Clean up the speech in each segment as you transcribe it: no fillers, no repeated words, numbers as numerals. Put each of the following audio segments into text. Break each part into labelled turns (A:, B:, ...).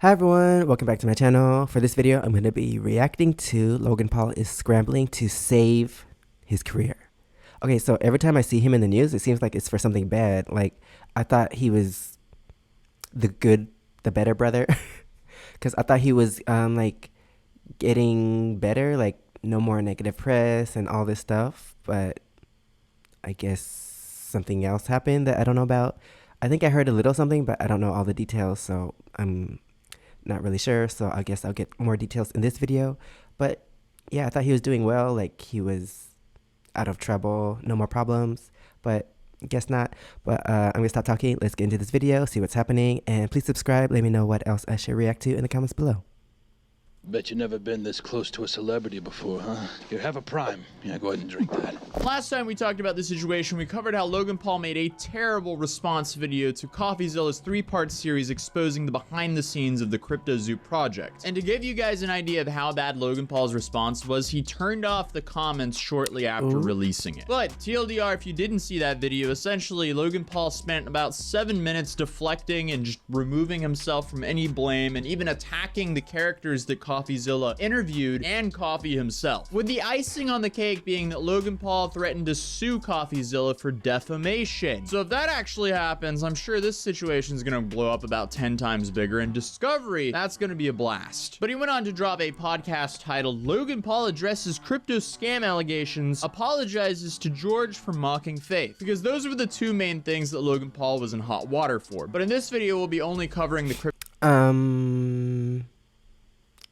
A: Hi everyone, welcome back to my channel. For this video, I'm going to be reacting to Logan Paul is scrambling to save his career. Okay, so every time I see him in the news, it seems like it's for something bad. Like, I thought he was the better brother. Because I thought he was, like, getting better, like, no more negative press and all this stuff. But I guess something else happened that I don't know about. I think I heard a little something, but I don't know all the details, so I'm not really sure, so I guess I'll get more details in this video. But yeah, I thought he was doing well, like he was out of trouble, no more problems, but guess not. But I'm gonna stop talking, let's get into this video, see what's happening, and please subscribe, let me know what else I should react to in the comments below.
B: Bet you never been this close to a celebrity before, huh? Here, have a prime. Yeah, go ahead and drink that.
C: Last time we talked about this situation, we covered how Logan Paul made a terrible response video to CoffeeZilla's 3-part series exposing the behind the scenes of the CryptoZoo project. And to give you guys an idea of how bad Logan Paul's response was, he turned off the comments shortly after releasing it. But TLDR, if you didn't see that video, essentially Logan Paul spent about 7 minutes deflecting and just removing himself from any blame and even attacking the characters that CoffeeZilla interviewed and Coffee himself, with the icing on the cake being that Logan Paul threatened to sue CoffeeZilla for defamation. So if that actually happens, I'm sure this situation is going to blow up about 10 times bigger, and Discovery, that's going to be a blast. But he went on to drop a podcast titled Logan Paul addresses crypto scam allegations, apologizes to George for mocking faith, because those were the two main things that Logan Paul was in hot water for. But in this video, we'll be only covering the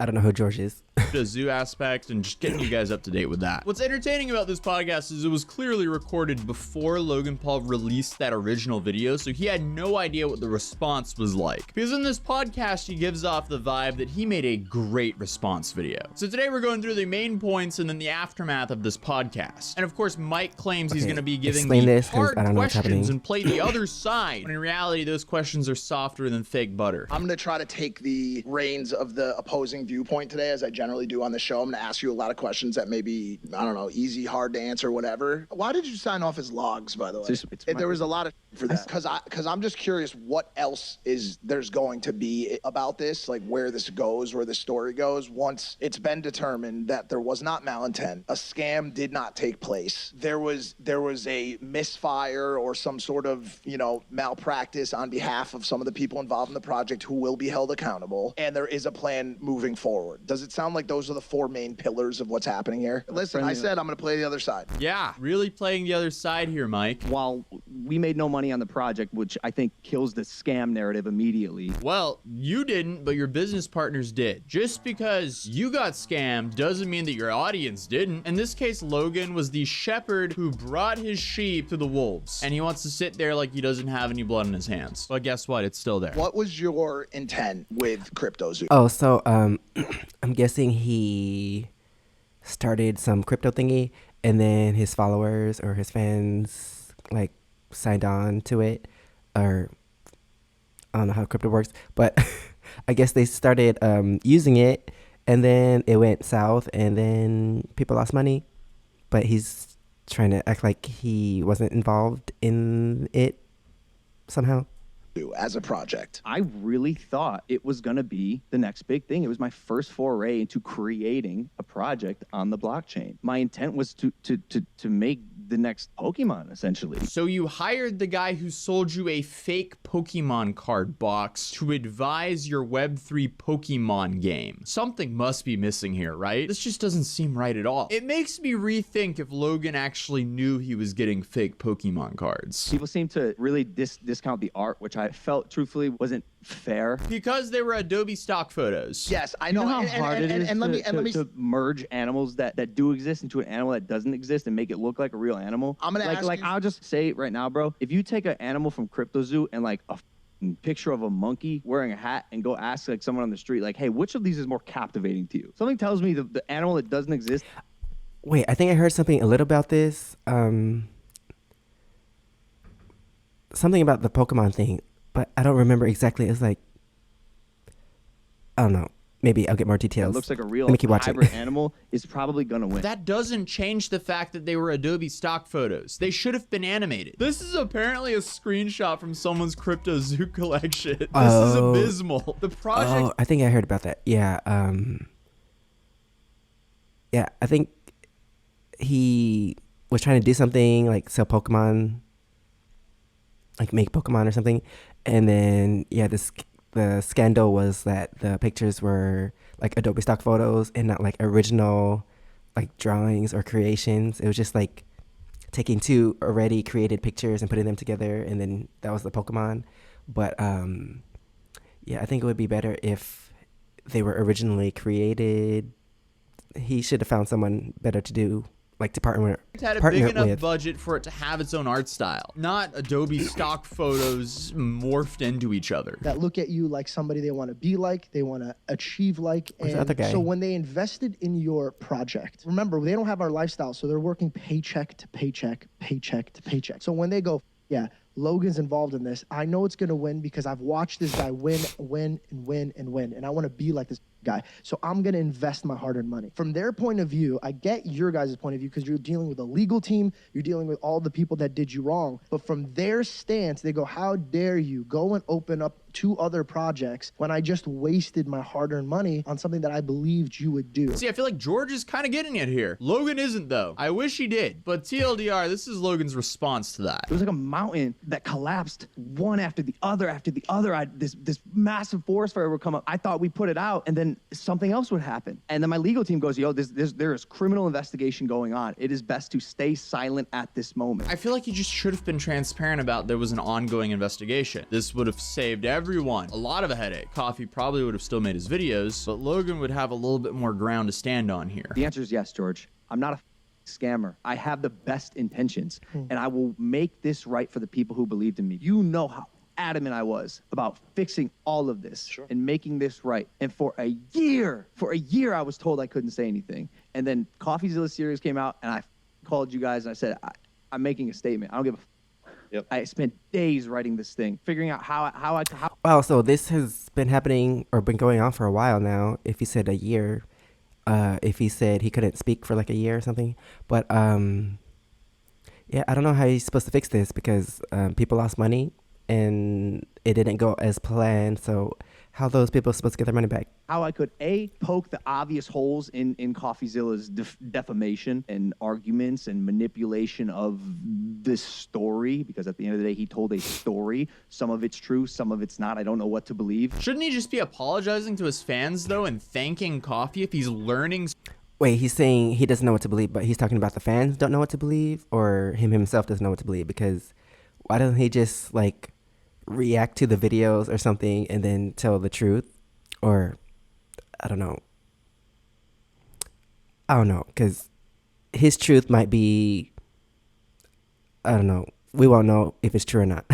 A: I don't know who George is.
C: the zoo aspect and just getting you guys up to date with that. What's entertaining about this podcast is it was clearly recorded before Logan Paul released that original video, so he had no idea what the response was like. Because in this podcast, he gives off the vibe that he made a great response video. So today we're going through the main points and then the aftermath of this podcast. And of course, Mike claims he's going to be giving the hard questions and play the other side, when in reality, those questions are softer than fake butter.
D: I'm going to try to take the reins of the opposing viewpoint today, as I generally do on the show. I'm going to ask you a lot of questions that may be, I don't know, easy, hard to answer, whatever. Why did you sign off as logs, by the way? There was a lot of for that. Because I'm just curious what else is there's going to be about this, like where this goes, where the story goes, once it's been determined that there was not malintent, a scam did not take place, there was a misfire or some sort of, you know, malpractice on behalf of some of the people involved in the project who will be held accountable, and there is a plan moving forward. Does it sound like those are the 4 main pillars of what's happening here? Listen, I said I'm going to play the other side.
C: Yeah, really playing the other side here, Mike.
E: While we made no money on the project, which I think kills the scam narrative immediately.
C: Well, you didn't, but your business partners did. Just because you got scammed doesn't mean that your audience didn't. In this case, Logan was the shepherd who brought his sheep to the wolves, and he wants to sit there like he doesn't have any blood in his hands. But guess what? It's still there.
D: What was your intent with CryptoZoo?
A: Oh, so I'm guessing he started some crypto thingy, and then his followers or his fans like signed on to it, or I don't know how crypto works, but I guess they started using it, and then it went south, and then people lost money, but he's trying to act like he wasn't involved in it somehow.
D: As a project,
E: I really thought it was going to be the next big thing. It was my first foray into creating a project on the blockchain. My intent was to make the next Pokemon, essentially.
C: So you hired the guy who sold you a fake Pokemon card box to advise your Web3 Pokemon game. Something must be missing here, right? This just doesn't seem right at all. It makes me rethink if Logan actually knew he was getting fake Pokemon cards.
E: People seem to really discount the art, which I felt truthfully wasn't fair.
C: Because they were Adobe stock photos.
D: yes, I know.
E: You know how hard it is to merge animals that do exist into an animal that doesn't exist and make it look like a real animal.
D: I'm gonna ask you.
E: I'll just say right now, bro. If you take an animal from CryptoZoo and like a picture of a monkey wearing a hat and go ask like someone on the street, like, hey, which of these is more captivating to you? Something tells me the animal that doesn't exist.
A: Wait, I think I heard something a little about this. Something about the Pokemon thing, but I don't remember exactly. It's like, I don't know. maybe I'll get more
E: It
A: details.
E: looks like a real
A: Let me keep watching.
E: hybrid animal is probably gonna win.
C: That doesn't change the fact that they were Adobe stock photos. They should have been animated. This is apparently a screenshot from someone's Crypto Zoo collection. This is abysmal. The project.
A: Oh, I think I heard about that. Yeah. Yeah, I think he was trying to do something like sell Pokemon, like make Pokemon or something, and then yeah, the scandal was that the pictures were like Adobe stock photos and not like original like drawings or creations. It was just like taking two already created pictures and putting them together, and then that was the Pokemon. But yeah, I think it would be better if they were originally created. He should have found someone better to do, like to partner
C: had a big enough
A: with.
C: budget for it to have its own art style, not Adobe stock photos morphed into each other.
F: That look at you like somebody they want to be like, they want to achieve like.
A: Where's the other guy?
F: So when they invested in your project, remember, they don't have our lifestyle, so they're working paycheck to paycheck, paycheck to paycheck. So when they go, yeah, Logan's involved in this, I know it's going to win because I've watched this guy win, and I want to be like this guy. So I'm going to invest my hard-earned money. From their point of view, I get your guys' point of view because you're dealing with a legal team, you're dealing with all the people that did you wrong. But from their stance, they go, how dare you go and open up 2 other projects when I just wasted my hard-earned money on something that I believed you would do.
C: See, I feel like George is kind of getting it here. Logan isn't, though. I wish he did. But TLDR, this is Logan's response to that.
E: It was like a mountain that collapsed one after the other after the other. This massive forest fire would come up. I thought we put it out, and then something else would happen. And then my legal team goes, yo, there is criminal investigation going on. It is best to stay silent at this moment.
C: I feel like he just should have been transparent about there was an ongoing investigation. This would have saved everyone a lot of a headache. Coffee probably would have still made his videos, but Logan would have a little bit more ground to stand on here.
E: The answer is yes, George. I'm not a scammer. I have the best intentions, and I will make this right for the people who believed in me. You know how adamant I was about fixing all of this and making this right. And for a year, I was told I couldn't say anything. And then CoffeeZilla series came out, and I called you guys and I said, I'm making a statement. I don't give a Yep. I spent days writing this thing, figuring out how.
A: Wow, so this has been happening or been going on for a while now. If he said a year, if he said he couldn't speak for like a year or something, but yeah, I don't know how he's supposed to fix this because people lost money and it didn't go as planned. So how are those people supposed to get their money back?
E: How I could poke the obvious holes in CoffeeZilla's defamation and arguments and manipulation of this story, because at the end of the day, he told a story. Some of it's true, some of it's not. I don't know what to believe.
C: Shouldn't he just be apologizing to his fans, though, and thanking Coffee if he's learning?
A: Wait, he's saying he doesn't know what to believe, but he's talking about the fans don't know what to believe, or him himself doesn't know what to believe? Because why doesn't he just, like, react to the videos or something and then tell the truth? Or I don't know, because his truth might be, I don't know, we won't know if it's true or not.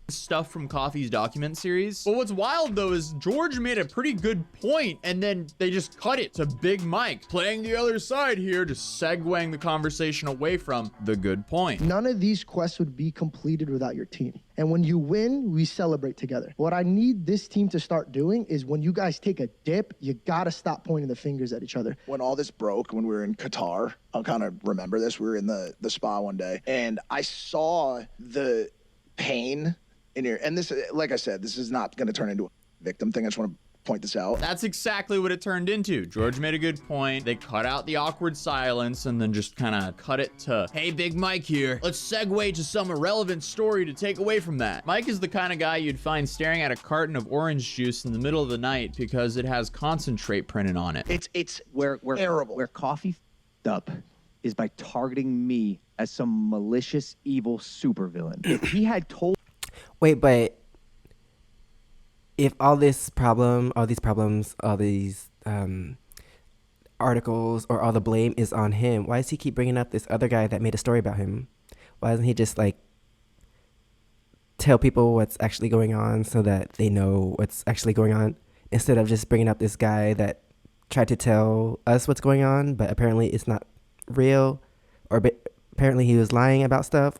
C: Stuff from Coffee's document series. But what's wild though is George made a pretty good point and then they just cut it to Big Mike playing the other side here, just segueing the conversation away from the good point.
F: None of these quests would be completed without your team. And when you win, we celebrate together. What I need this team to start doing is when you guys take a dip, you gotta stop pointing the fingers at each other.
D: When all this broke, when we were in Qatar, I'll kind of remember this. We were in the spa one day and I saw the pain in here. And this, like I said, this is not going to turn into a victim thing. I just want to point this out.
C: That's exactly what it turned into. George made a good point. They cut out the awkward silence and then just kind of cut it to, hey, Big Mike here. Let's segue to some irrelevant story to take away from that. Mike is the kind of guy you'd find staring at a carton of orange juice in the middle of the night because it has concentrate printed on it.
D: It's
E: terrible. Where Coffee f***ed up is by targeting me as some malicious, evil supervillain. If he had told...
A: Wait, but if all these problems, all these articles or all the blame is on him, why does he keep bringing up this other guy that made a story about him? Why doesn't he just like tell people what's actually going on so that they know what's actually going on instead of just bringing up this guy that tried to tell us what's going on, but apparently it's not real, or apparently he was lying about stuff?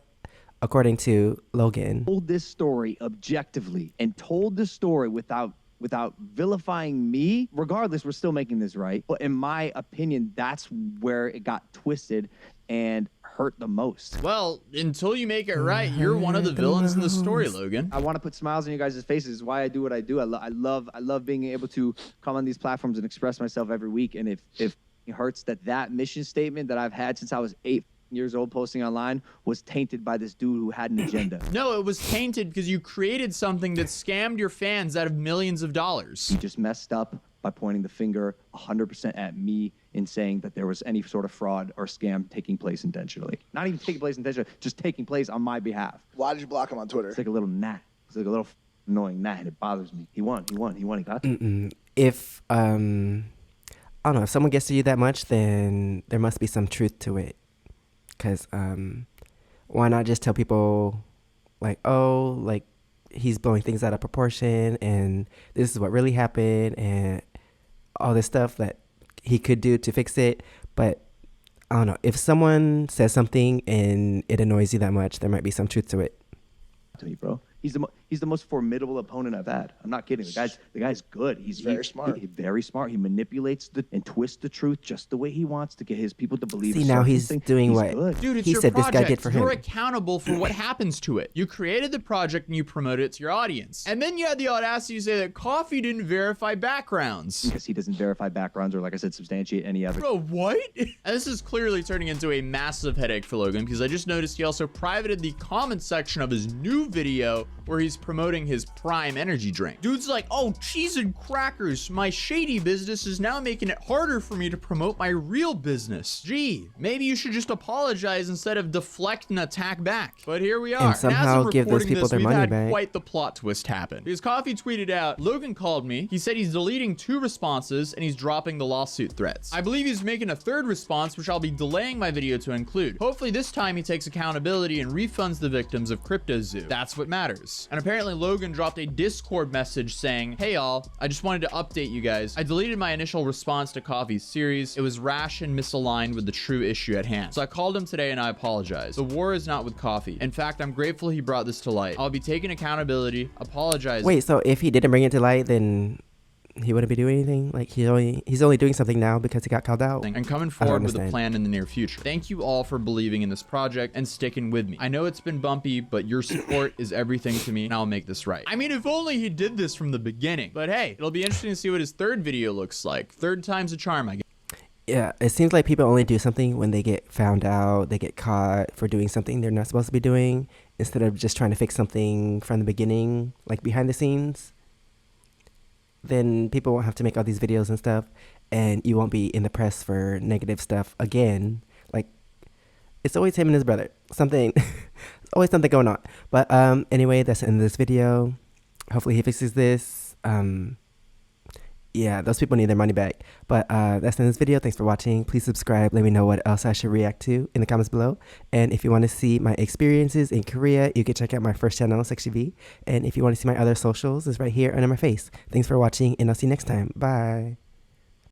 A: According to Logan,
E: told this story objectively and told the story without without vilifying me. Regardless, we're still making this right. But in my opinion, that's where it got twisted and hurt the most.
C: Well, until you make it right, you're one of the villains in the story, Logan.
E: I want to put smiles on you guys' faces. It's why I do what I do. I love being able to come on these platforms and express myself every week. And if it hurts that mission statement that I've had since I was 8 years old posting online was tainted by this dude who had an agenda.
C: No, it was tainted because you created something that scammed your fans out of millions of dollars.
E: He just messed up by pointing the finger 100% at me in saying that there was any sort of fraud or scam taking place intentionally. Not even taking place intentionally, just taking place on my behalf.
D: Why did you block him on Twitter?
E: It's like a little gnat. It's like a little annoying gnat, and it bothers me. He won. He got it.
A: If, I don't know, if someone gets to you that much, then there must be some truth to it. Because why not just tell people, like, oh, like, he's blowing things out of proportion, and this is what really happened, and all this stuff that he could do to fix it. But I don't know, if someone says something and it annoys you that much, there might be some truth to it.
E: To me, bro. He's the most formidable opponent I've had. I'm not kidding. The guy's good. He's
D: very smart.
E: He's very smart. He manipulates and twists the truth just the way he wants to get his people to believe.
A: See, now he's doing what
E: good.
C: Dude, it's
A: he
C: your
A: said
C: project.
A: this guy did for him.
C: You're accountable for what happens to it. You created the project and you promoted it to your audience. And then you had the audacity to say that Coffee didn't verify backgrounds.
E: Because he doesn't verify backgrounds or, like I said, substantiate any other.
C: Bro, what? And this is clearly turning into a massive headache for Logan, because I just noticed he also privated the comment section of his new video where he's promoting his Prime energy drink. Dude's like, oh, cheese and crackers. My shady business is now making it harder for me to promote my real business. Gee, maybe you should just apologize instead of deflect and attack back. But here we are.
A: And somehow
C: as of
A: give those
C: recording
A: people
C: this,
A: their
C: we've
A: money
C: had
A: back.
C: quite the plot twist happen. Because Coffee tweeted out, Logan called me. He said he's deleting 2 responses and he's dropping the lawsuit threats. I believe he's making a 3rd response, which I'll be delaying my video to include. Hopefully this time he takes accountability and refunds the victims of CryptoZoo. That's what matters. And apparently Logan dropped a Discord message saying, hey y'all, I just wanted to update you guys. I deleted my initial response to Coffee's series. It was rash and misaligned with the true issue at hand. So I called him today and I apologize. The war is not with Coffee. In fact, I'm grateful he brought this to light. I'll be taking accountability, apologizing.
A: Wait, so if he didn't bring it to light, then he wouldn't be doing anything? Like, he's only doing something now because he got called out?
C: And coming forward with a plan in the near future. Thank you all for believing in this project and sticking with me. I know it's been bumpy, but your support is everything to me, and I'll make this right. I mean, if only he did this from the beginning. But hey, it'll be interesting to see what his 3rd video looks like. 3rd time's a charm, I guess.
A: Yeah, it seems like people only do something when they get found out, they get caught for doing something they're not supposed to be doing, instead of just trying to fix something from the beginning, like behind the scenes. Then people won't have to make all these videos and stuff, and you won't be in the press for negative stuff again. Like, it's always him and his brother. Something, always something going on. But anyway, that's the end of this video. Hopefully he fixes this. Yeah, those people need their money back. But that's the end of this video. Thanks for watching. Please subscribe. Let me know what else I should react to in the comments below. And if you want to see my experiences in Korea, you can check out my first channel, SEKSHI. And if you want to see my other socials, it's right here under my face. Thanks for watching, and I'll see you next time. Bye.